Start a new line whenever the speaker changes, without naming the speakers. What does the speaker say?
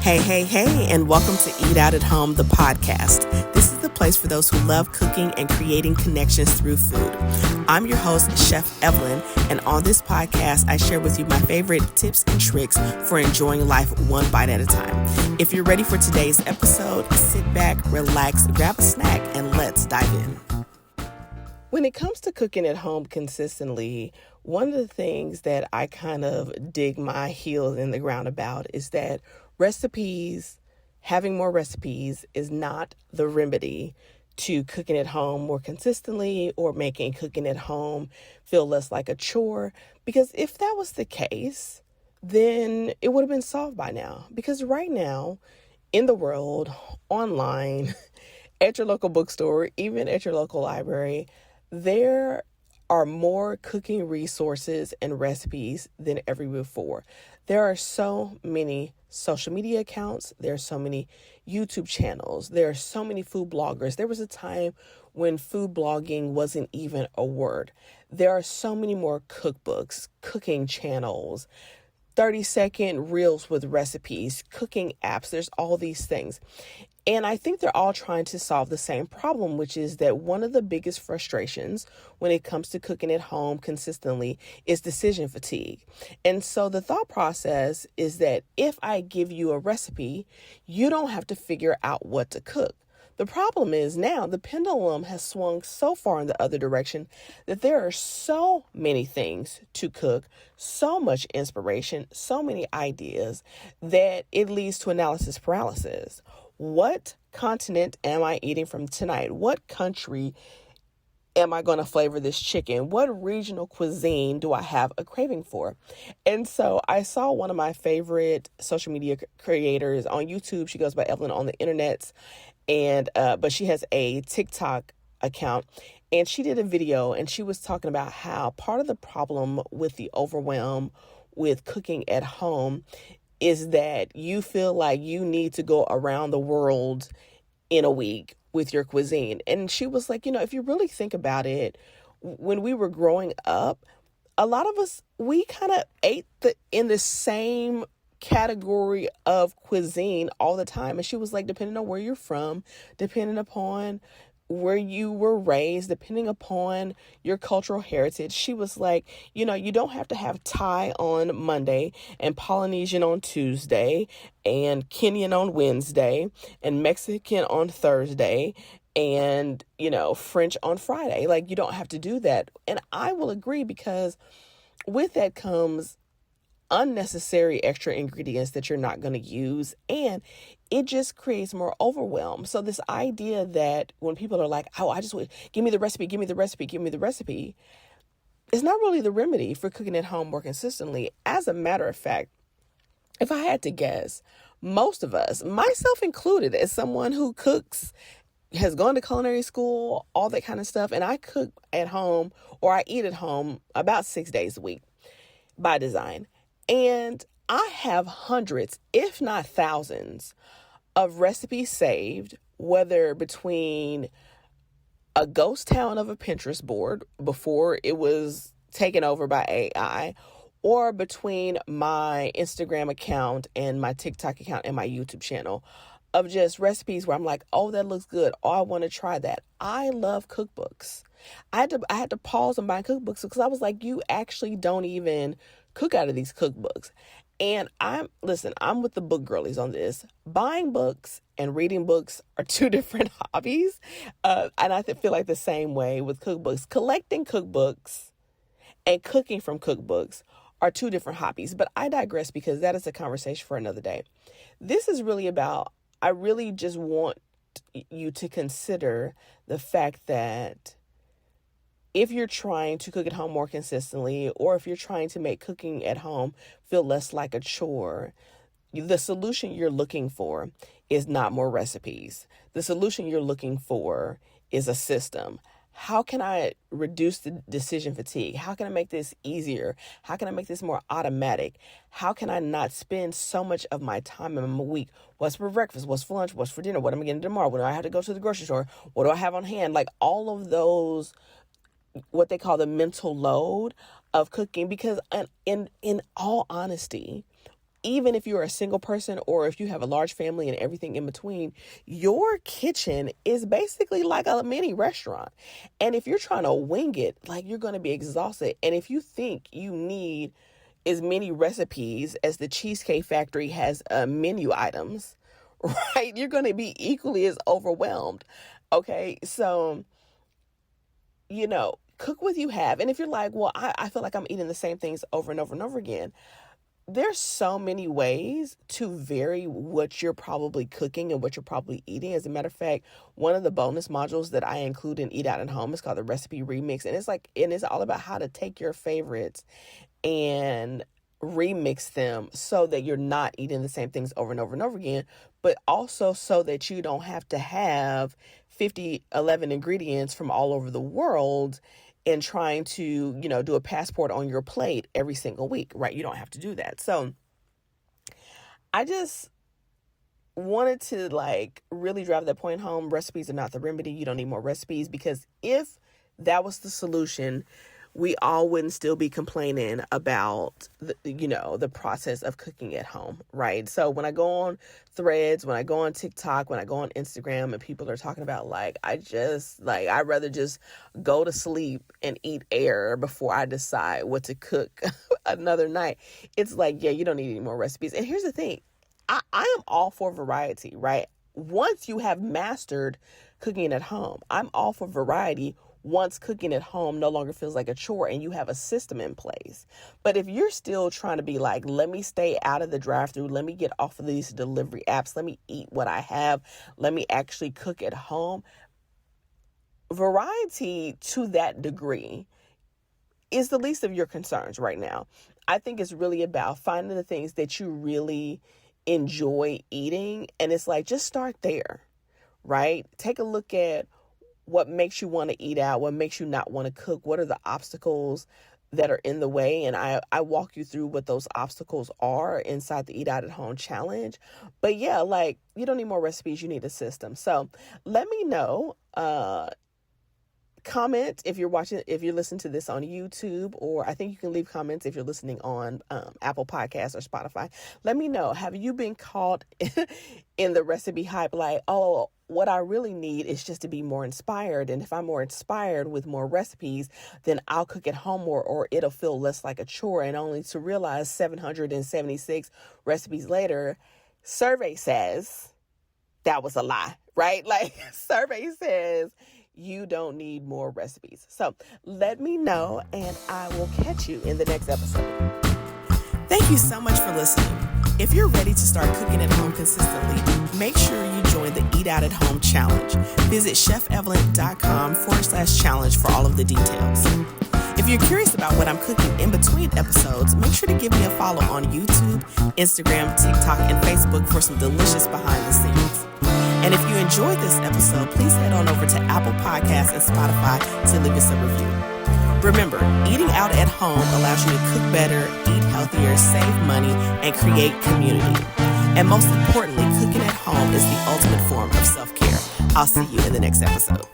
Hey, and welcome to Eat Out at Home, the podcast. This is the place for those who love cooking and creating connections through food. I'm your host, Chef Evelyn, and on this podcast, I share with you my favorite tips and tricks for enjoying life one bite at a time. If you're ready for today's episode, sit back, relax, grab a snack, and let's dive in. When it comes to cooking at home consistently, one of the things that I kind of dig my heels in the ground about is that having more recipes is not the remedy to cooking at home more consistently or making cooking at home feel less like a chore. Because if that was the case, then it would have been solved by now. Because right now, in the world, online, at your local bookstore, even at your local library, there are more cooking resources and recipes than ever before. There are so many social media accounts. There are so many YouTube channels. There are so many food bloggers. There was a time when food blogging wasn't even a word. There are so many more cookbooks, cooking channels, 30-second reels with recipes, cooking apps. There's all these things. And I think they're all trying to solve the same problem, which is that one of the biggest frustrations when it comes to cooking at home consistently is decision fatigue. And so the thought process is that if I give you a recipe, you don't have to figure out what to cook. The problem is now the pendulum has swung so far in the other direction that there are so many things to cook, so much inspiration, so many ideas that it leads to analysis paralysis. What continent am I eating from tonight? What country am I going to flavor this chicken? What regional cuisine do I have a craving for? And so I saw one of my favorite social media creators on YouTube. She goes by Evelyn on the internets, but she has a TikTok account, and she did a video, and she was talking about how part of the problem with the overwhelm with cooking at home is that you feel like you need to go around the world in a week with your cuisine. And she was like, if you really think about it, when we were growing up, a lot of us, we kind of ate in the same category of cuisine all the time. And she was like, depending on where you're from, depending upon where you were raised, depending upon your cultural heritage, she was like, you don't have to have Thai on Monday and Polynesian on Tuesday and Kenyan on Wednesday and Mexican on Thursday and, French on Friday. Like, you don't have to do that. And I will agree, because with that comes unnecessary extra ingredients that you're not going to use, and it just creates more overwhelm. So this idea that when people are like, I just give me the recipe, it's not really the remedy for cooking at home more consistently. As a matter of fact, if I had to guess, most of us, myself included, as someone who cooks, has gone to culinary school, all that kind of stuff, and I cook at home, or I eat at home about 6 days a week by design. And I have hundreds, if not thousands, of recipes saved, whether between a ghost town of a Pinterest board before it was taken over by AI, or between my Instagram account and my TikTok account and my YouTube channel, of just recipes where I'm like, oh, that looks good. Oh, I want to try that. I love cookbooks. I had to pause on buying cookbooks because I was like, you actually don't even cook out of these cookbooks. And I'm with the book girlies on this. Buying books and reading books are two different hobbies. And I feel like the same way with cookbooks. Collecting cookbooks and cooking from cookbooks are two different hobbies. But I digress, because that is a conversation for another day. This is really about, I really just want you to consider the fact that if you're trying to cook at home more consistently, or if you're trying to make cooking at home feel less like a chore, the solution you're looking for is not more recipes. The solution you're looking for is a system. How can I reduce the decision fatigue? How can I make this easier? How can I make this more automatic? How can I not spend so much of my time in my week? What's for breakfast? What's for lunch? What's for dinner? What am I getting tomorrow? When do I have to go to the grocery store? What do I have on hand? Like, all of those, what they call the mental load of cooking. Because in all honesty, even if you're a single person or if you have a large family and everything in between, your kitchen is basically like a mini restaurant. And if you're trying to wing it, like, you're going to be exhausted. And if you think you need as many recipes as the Cheesecake Factory has menu items, right, you're going to be equally as overwhelmed. Okay, so, cook what you have. And if you're like, well, I feel like I'm eating the same things over and over and over again, there's so many ways to vary what you're probably cooking and what you're probably eating. As a matter of fact, one of the bonus modules that I include in Eat Out at Home is called the Recipe Remix. And it's all about how to take your favorites and remix them so that you're not eating the same things over and over and over again, but also so that you don't have to have 11 ingredients from all over the world and trying to, do a passport on your plate every single week, right? You don't have to do that. So I just wanted to really drive that point home. Recipes are not the remedy. You don't need more recipes, because if that was the solution, we all wouldn't still be complaining about the process of cooking at home, right? So when I go on Threads, when I go on TikTok, when I go on Instagram, and people are talking about I'd rather just go to sleep and eat air before I decide what to cook another night. It's yeah, you don't need any more recipes. And here's the thing, I am all for variety, right? Once you have mastered cooking at home, I'm all for variety once cooking at home no longer feels like a chore and you have a system in place. But if you're still trying to be let me stay out of the drive-thru, let me get off of these delivery apps, let me eat what I have, let me actually cook at home, variety to that degree is the least of your concerns right now. I think it's really about finding the things that you really enjoy eating. And it's just start there, right? Take a look at what makes you want to eat out, what makes you not want to cook, what are the obstacles that are in the way. And I walk you through what those obstacles are inside the Eat Out at Home challenge. But yeah, you don't need more recipes, you need a system. So let me know, comment if you're listening to this on YouTube, or I think you can leave comments if you're listening on Apple Podcasts or Spotify. Let me know, have you been caught in the recipe hype? What I really need is just to be more inspired. And if I'm more inspired with more recipes, then I'll cook at home more, or it'll feel less like a chore. And only to realize 776 recipes later, survey says that was a lie, right? Survey says you don't need more recipes. So let me know, and I will catch you in the next episode. Thank you so much for listening. If you're ready to start cooking at home consistently, make sure you join the Eat Out at Home challenge. Visit chefevelyn.com/challenge for all of the details. If you're curious about what I'm cooking in between episodes, make sure to give me a follow on YouTube, Instagram, TikTok, and Facebook for some delicious behind the scenes. And if you enjoyed this episode, please head on over to Apple Podcasts and Spotify to leave us a review. Remember, eating out at home allows you to cook better, eat healthier, save money, and create community. And most importantly, cooking at home is the ultimate form of self-care. I'll see you in the next episode.